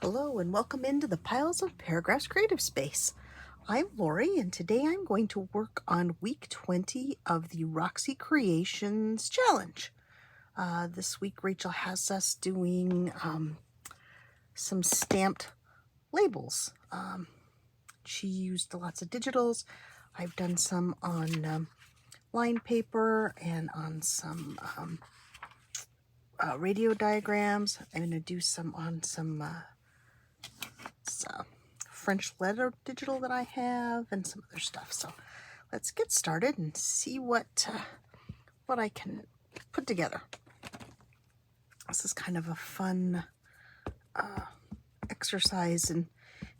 Hello and welcome into the Piles of Paragraphs Creative Space. I'm Lori and today I'm going to work on week 20 of the Roxy Creations challenge. This week Rachel has us doing some stamped labels. She used lots of digitals. I've done some on line paper and on some radio diagrams. I'm going to do some on some French letter digital that I have and some other stuff. So let's get started and see what I can put together. This is kind of a fun exercise in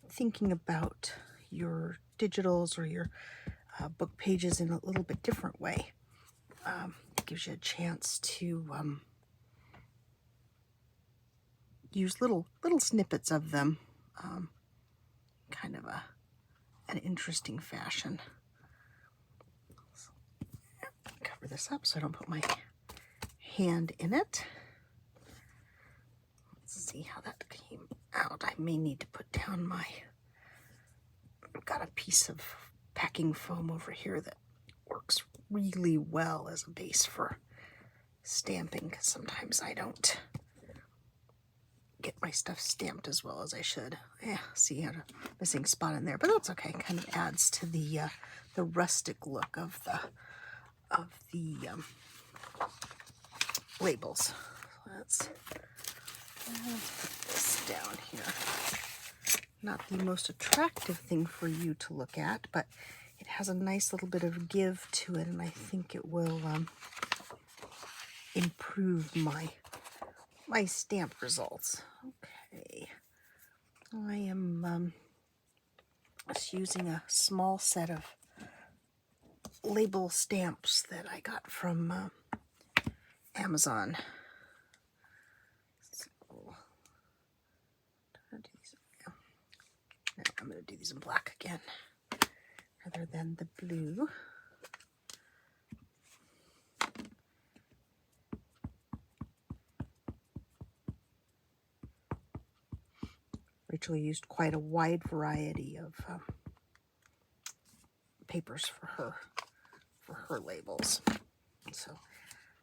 thinking about your digitals or your book pages in a little bit different way. Gives you a chance to use little snippets of them, kind of an interesting fashion. So, cover this up so I don't put my hand in it. Let's see how that came out. I may need to put down my, I've got a piece of packing foam over here that works really well as a base for stamping, because sometimes I don't get my stuff stamped as well as I should. Yeah, see, I had a missing spot in there, but that's okay. It kind of adds to the rustic look of the labels. Let's put this down here. Not the most attractive thing for you to look at, but it has a nice little bit of give to it, and I think it will improve my stamp results. Okay, I am just using a small set of label stamps that I got from Amazon. So, I'm going to do these in black again rather than the blue. Rachel used quite a wide variety of papers for her labels. So,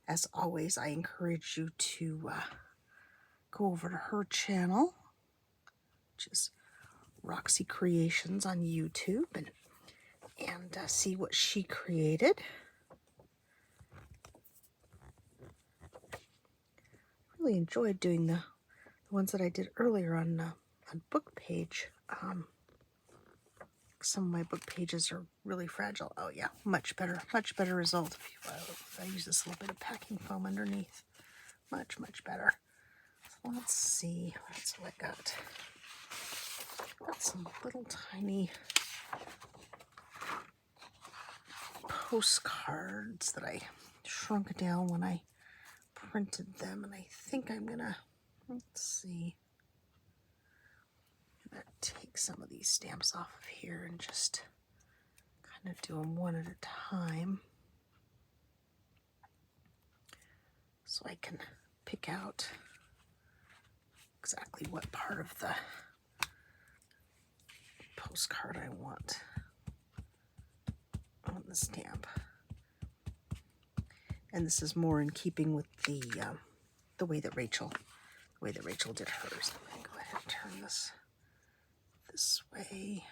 as always, I encourage you to go over to her channel, which is Roxy Creations on YouTube, and see what she created. Really enjoyed doing the ones that I did earlier on book page. Some of my book pages are really fragile. Oh yeah, much better result if I use this little bit of packing foam underneath. Much better. So let's see what else I got. Got some little tiny postcards that I shrunk down when I printed them, and I think I'm gonna, let's see, I'm gonna take some of these stamps off of here and just kind of do them one at a time so I can pick out exactly what part of the postcard I want on the stamp. And this is more in keeping with the way that Rachel did hers. I'm gonna go ahead and turn this way.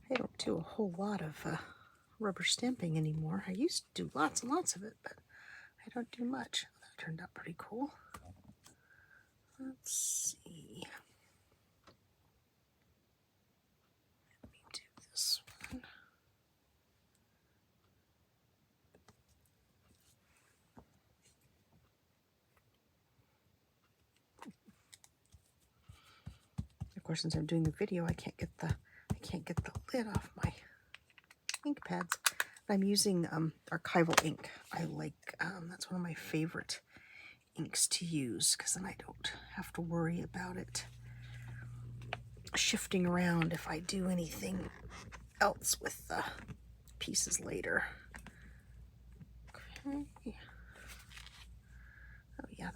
I don't do a whole lot of rubber stamping anymore. I used to do lots and lots of it, but I don't do much. That turned out pretty cool. Let's see. Let me do this one. Of course, since I'm doing the video, I can't get the lid off my ink pads. I'm using archival ink. I like that's one of my favorite inks to use, because then I don't have to worry about it shifting around if I do anything else with the pieces later. Okay. Oh yeah,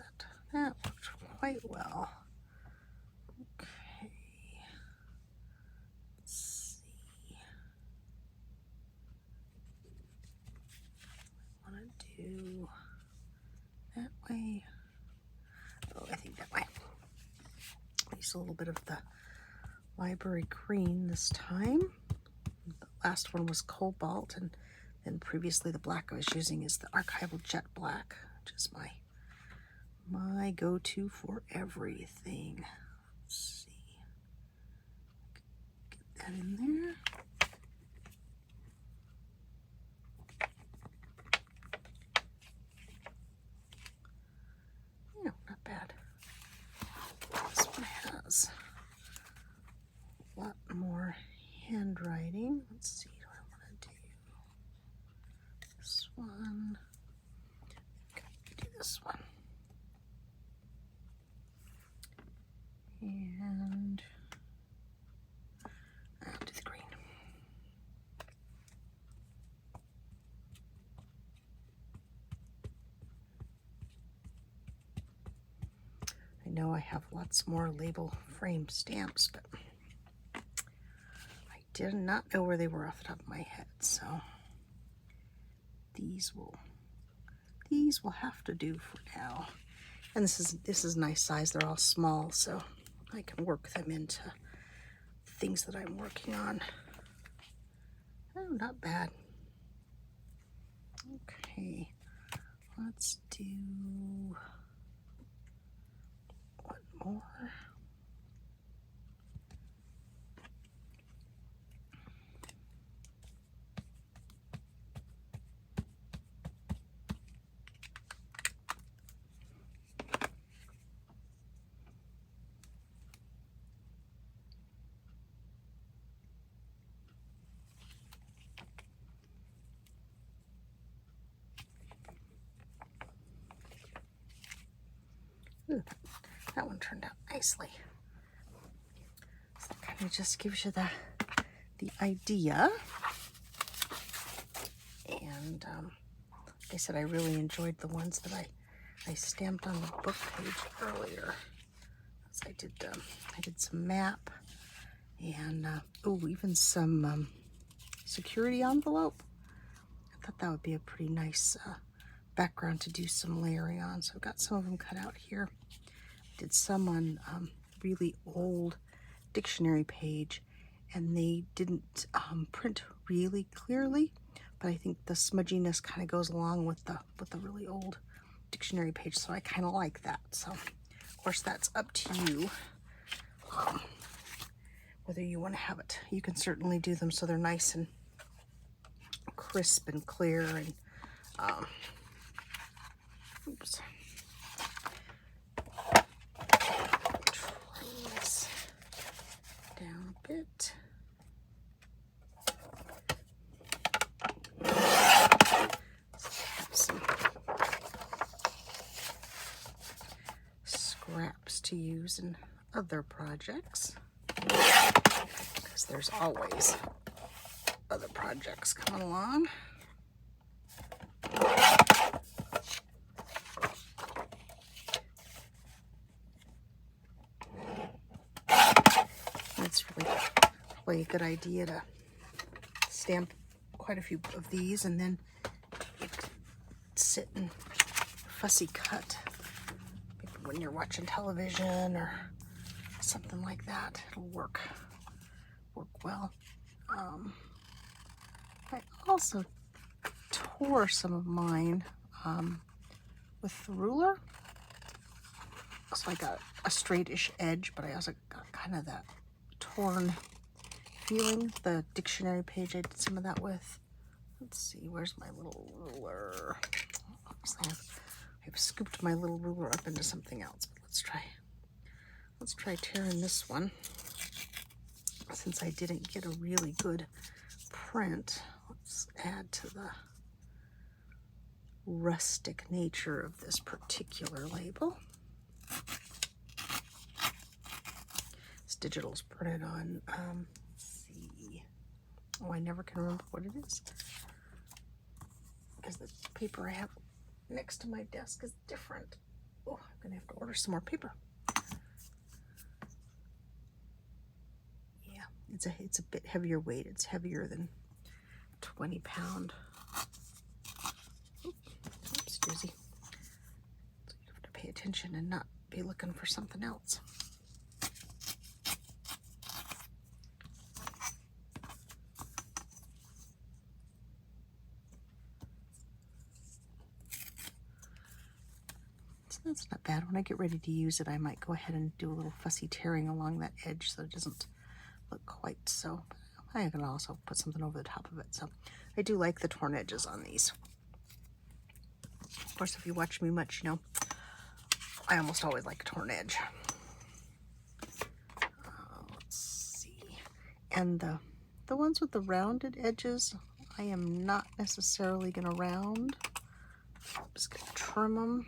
that worked quite well. Okay. Let's see. I want to do that way. Oh, I think that way. Use a little bit of the library green this time. The last one was cobalt, and then previously the black I was using is the archival jet black, which is my go-to for everything. Let's see. Get that in there. Yeah, not bad. This one has a lot more handwriting. Let's see, what I want to do. This one. Okay, do this one. And I'll do the green. I know I have lots more label frame stamps, but I did not know where they were off the top of my head, so these will have to do for now. And this is nice size. They're all small, so I can work them into things that I'm working on. Oh, not bad. Okay, let's do one more. Ooh, that one turned out nicely. So that kind of just gives you the idea. And like I said, I really enjoyed the ones that I stamped on the book page earlier. So I did some map and even some security envelope. I thought that would be a pretty nice background to do some layering on. So I've got some of them cut out here. I did some on really old dictionary page, and they didn't print really clearly, but I think the smudginess kind of goes along with the really old dictionary page, so I kind of like that. So of course that's up to you whether you want to have it. You can certainly do them so they're nice and crisp and clear, and oops. Trim this down a bit. Some scraps to use in other projects, because there's always other projects coming along. It's really a good idea to stamp quite a few of these, and then sit and fussy cut maybe when you're watching television or something like that. It'll work well. I also tore some of mine with the ruler, so I got a straightish edge, but I also got kind of that torn feeling. The dictionary page I did some of that with. Let's see, where's my little ruler? I've scooped my little ruler up into something else, but let's try tearing this one. Since I didn't get a really good print, let's add to the rustic nature of this particular label. This digital is printed on, let's see, Oh, I never can remember what it is, because the paper I have next to my desk is different. Oh, I'm gonna have to order some more paper. Yeah, it's a bit heavier weight. It's heavier than 20-pound. Oops, doozy. So you have to pay attention and not be looking for something else. So that's not bad. When I get ready to use it, I might go ahead and do a little fussy tearing along that edge so it doesn't look quite so. I can also put something over the top of it. So I do like the torn edges on these. Of course, if you watch me much, you know, I almost always like a torn edge. Let's see. And the ones with the rounded edges, I am not necessarily going to round. I'm just going to trim them.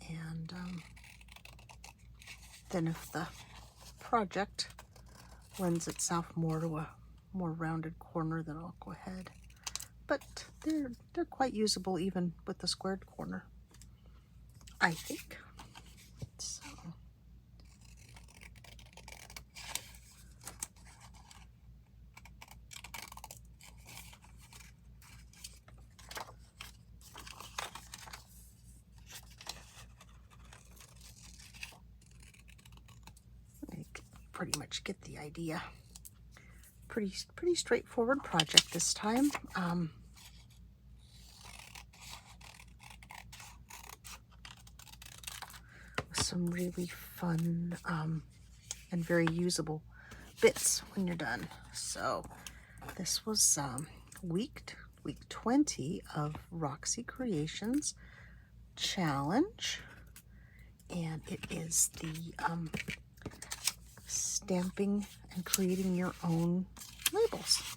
And then if the project lends itself more to a more rounded corner, then I'll go ahead. But they're quite usable even with the squared corner, I think. So I pretty much get the idea. Pretty straightforward project this time. With some really fun and very usable bits when you're done. So this was week 20 of Roxy Creations challenge, and it is the stamping and creating your own labels.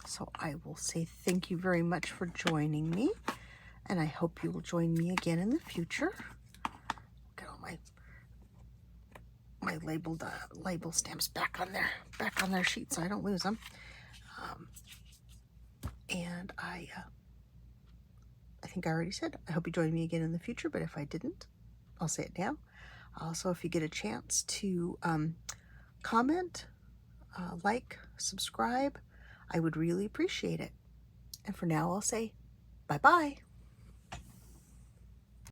So I will say thank you very much for joining me, and I hope you will join me again in the future. Get all my label stamps back on their sheet so I don't lose them. And I think I already said I hope you join me again in the future, but if I didn't, I'll say it now. Also, if you get a chance to comment, like, subscribe, I would really appreciate it. And for now, I'll say bye-bye.